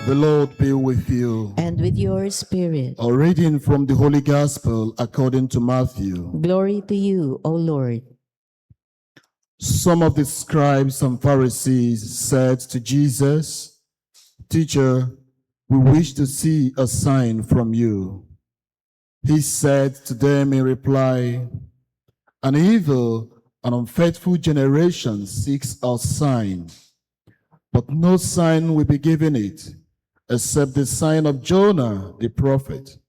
The Lord be with you. and with your spirit. A reading from the Holy Gospel according to Matthew. Glory to you, O Lord. Some of the scribes and Pharisees said to Jesus, "Teacher, we wish to see a sign from you." He said to them in reply, "An evil and unfaithful generation seeks a sign, but no sign will be given it, except the sign of Jonah the prophet.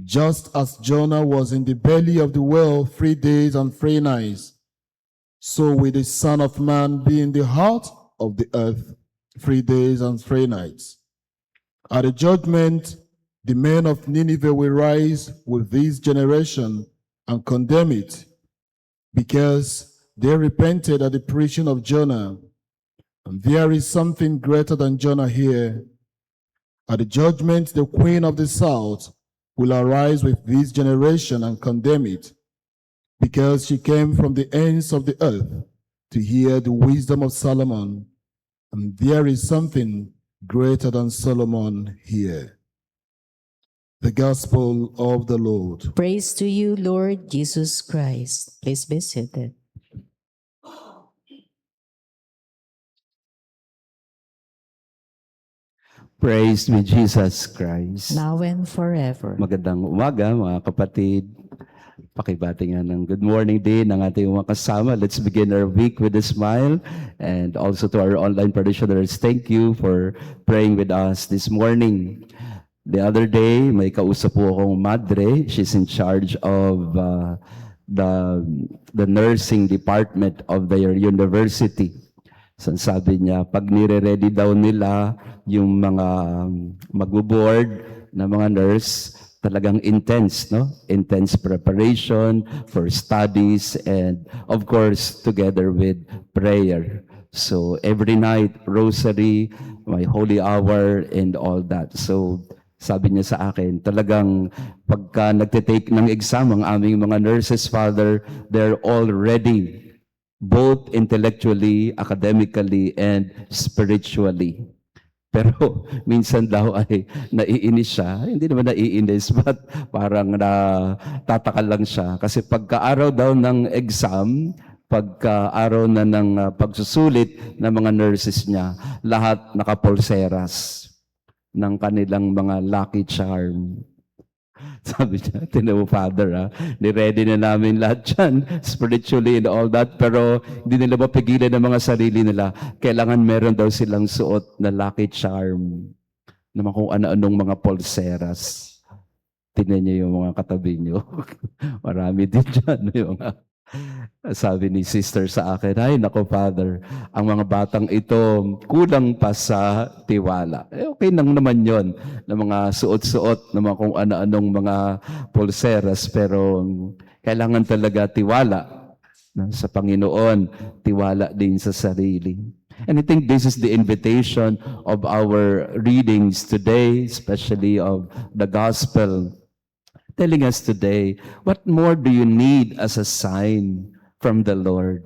Just as Jonah was in the belly of the whale 3 days and 3 nights, so will the Son of Man be in the heart of the earth 3 days and 3 nights. At the judgment, the men of Nineveh will rise with this generation and condemn it, because they repented at the preaching of Jonah. And there is something greater than Jonah here. At the judgment, the queen of the south will arise with this generation and condemn it, because she came from the ends of the earth to hear the wisdom of Solomon. And there is something greater than Solomon here." The Gospel of the Lord. Praise to you, Lord Jesus Christ. Please be seated. Praise be Jesus Christ. Now and forever. Magandang umaga mga kapatid. Pakibati nga ng good morning din ng ating mga kasama. Let's begin our week with a smile. And also to our online parishioners, thank you for praying with us this morning. The other day, may kausap po akong madre. She's in charge of the nursing department of their university. So sabi niya, pag nire-ready daw nila yung mga magbo-board na mga nurse, talagang intense, no? Intense preparation for studies and of course together with prayer. So every night, rosary, my holy hour and all that. So sabi niya sa akin, talagang pagka nagtitake ng exam ang aming mga nurses, Father, they're all ready, both intellectually, academically, and spiritually. Pero minsan daw ay naiinis siya. Hindi naman naiinis, but parang natataka lang siya. Kasi pagka-araw daw ng exam, pagka-araw na ng pagsusulit ng mga nurses niya, lahat nakapulseras ng kanilang mga lucky charm. Sabi niya, tinaw Father, ni-ready na namin lahat yan, spiritually and all that, pero hindi nila mapigilan ng mga sarili nila. Kailangan meron daw silang suot na lucky charm, naman kung ano-anong mga pulseras. Tingnan niyo yung mga katabi niyo. Marami din dyan. Yung, sabi ni sister sa akin, ay nako Father, ang mga batang ito kulang pa sa tiwala. Okay nang naman yon na mga suot-suot, na mga kung ano-anong mga pulseras, pero kailangan talaga tiwala sa Panginoon, tiwala din sa sarili. And I think this is the invitation of our readings today, especially of the Gospel, telling us today, what more do you need as a sign from the Lord?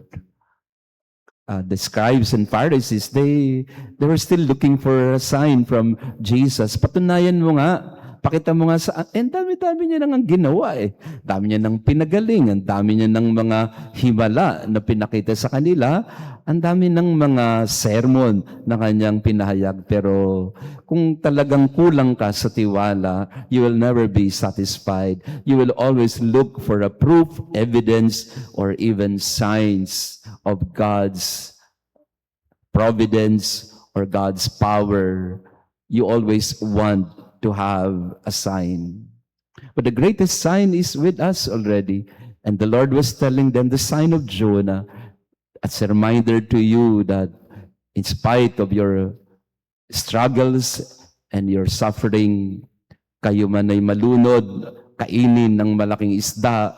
The scribes and Pharisees, they were still looking for a sign from Jesus. Patunayan mo nga, pakita mo nga sa... dami-dami niya nang ginawa eh. Dami niya nang pinagaling, ang dami niya nang mga himala na pinakita sa kanila, ang dami ng mga sermon na kanyang pinahayag. Pero kung talagang kulang ka sa tiwala, you will never be satisfied. You will always look for a proof, evidence, or even signs of God's providence or God's power. You always want to have a sign. But the greatest sign is with us already. And the Lord was telling them the sign of Jonah. As a reminder to you that in spite of your struggles and your suffering, kayo man ay malunod, kainin ng malaking isda,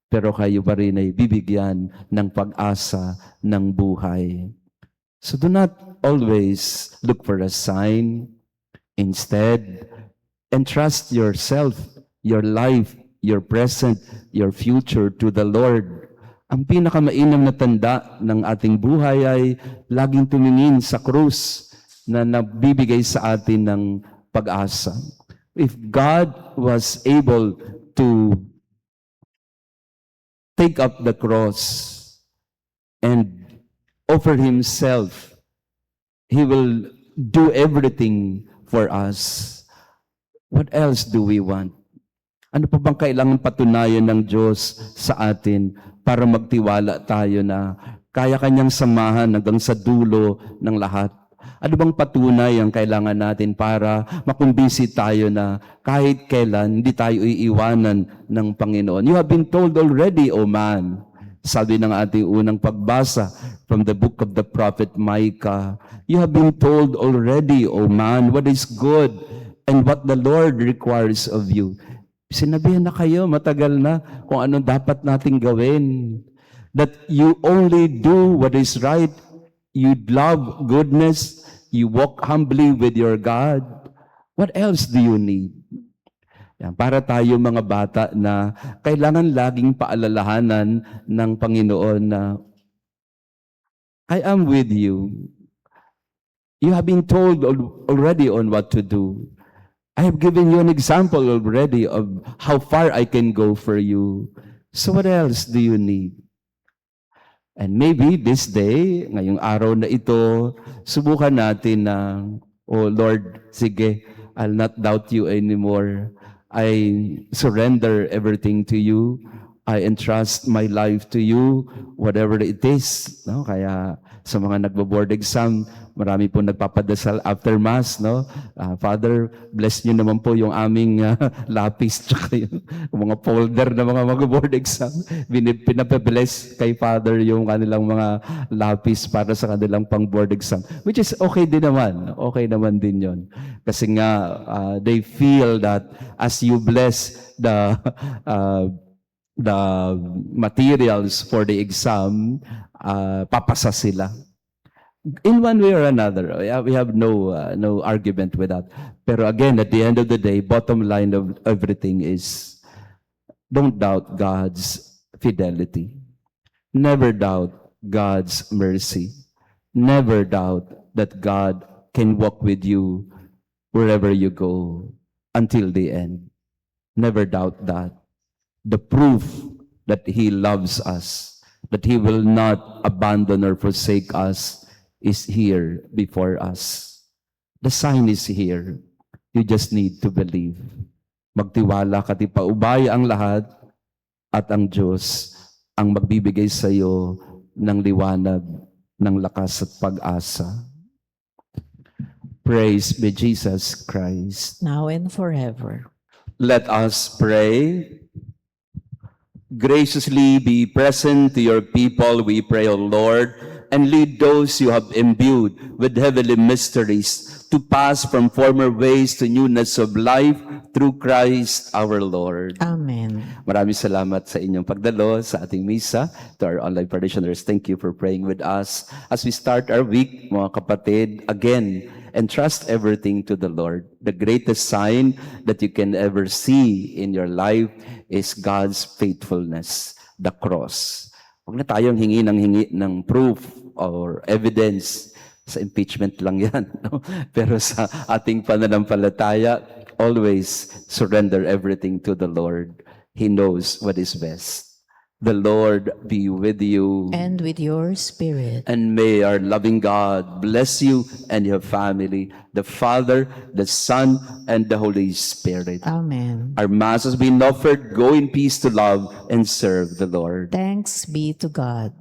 pero kayo pa rin ay bibigyan ng pag-asa ng buhay. So do not always look for a sign. Instead, entrust yourself, your life, your present, your future to the Lord. Ang pinakamainam na tanda ng ating buhay ay laging tumingin sa krus na nabibigay sa atin ng pag-asa. If God was able to take up the cross and offer Himself, He will do everything for us. What else do we want? Ano pa bang kailangan patunayan ng Diyos sa atin para magtiwala tayo na kaya Kanyang samahan hanggang sa dulo ng lahat? Ano bang patunay ang kailangan natin para makumbinsi tayo na kahit kailan hindi tayo iiwanan ng Panginoon? You have been told already, O man. Sabi ng ating unang pagbasa from the book of the prophet Micah, you have been told already, O man, what is good and what the Lord requires of you. Sinabihan na kayo, matagal na, kung ano dapat nating gawin. That you only do what is right, you love goodness, you walk humbly with your God. What else do you need? Yan, para tayo mga bata na kailangan laging paalalahanan ng Panginoon na I am with you. You have been told already on what to do. I have given you an example already of how far I can go for you. So what else do you need? And maybe this day, ngayong araw na ito, subukan natin na, oh Lord, sige, I'll not doubt you anymore. I surrender everything to you. I entrust my life to you, whatever it is. No? Kaya sa mga nagbo-board exam, marami po nagpapadasal after Mass. No? Father, bless niyo naman po yung aming lapis tsaka yung mga folder na mga mag-board exam. Pinapabless kay Father yung kanilang mga lapis para sa kanilang pang-board exam. Which is okay din naman. Okay naman din yon. Kasi nga, they feel that as you bless the materials for the exam, papasa sila. In one way or another, we have no argument with that. Pero again, at the end of the day, bottom line of everything is, don't doubt God's fidelity. Never doubt God's mercy. Never doubt that God can walk with you wherever you go until the end. Never doubt that. The proof that He loves us, that He will not abandon or forsake us, is here before us. The sign is here. You just need to believe. Magtiwala ka, ipaubaya ang lahat, at ang Diyos ang magbibigay sa iyo ng liwanag, ng lakas at pag-asa. Praise be Jesus Christ. now and forever. Let us pray. Graciously be present to your people, we pray, O Lord, and lead those you have imbued with heavenly mysteries to pass from former ways to newness of life through Christ our Lord. Amen. Maraming salamat sa inyong pagdalo sa ating misa. To our online parishioners, thank you for praying with us. As we start our week, mga kapatid, again, entrust everything to the Lord. The greatest sign that you can ever see in your life is God's faithfulness, the cross. Huwag na tayong hingi ng proof or evidence. Sa impeachment lang yan. No? Pero sa ating pananampalataya, always surrender everything to the Lord. He knows what is best. The Lord be with you. And with your spirit. And may our loving God bless you and your family, the Father, the Son, and the Holy Spirit. Amen. Our Mass has been offered. Go in peace to love and serve the Lord. Thanks be to God.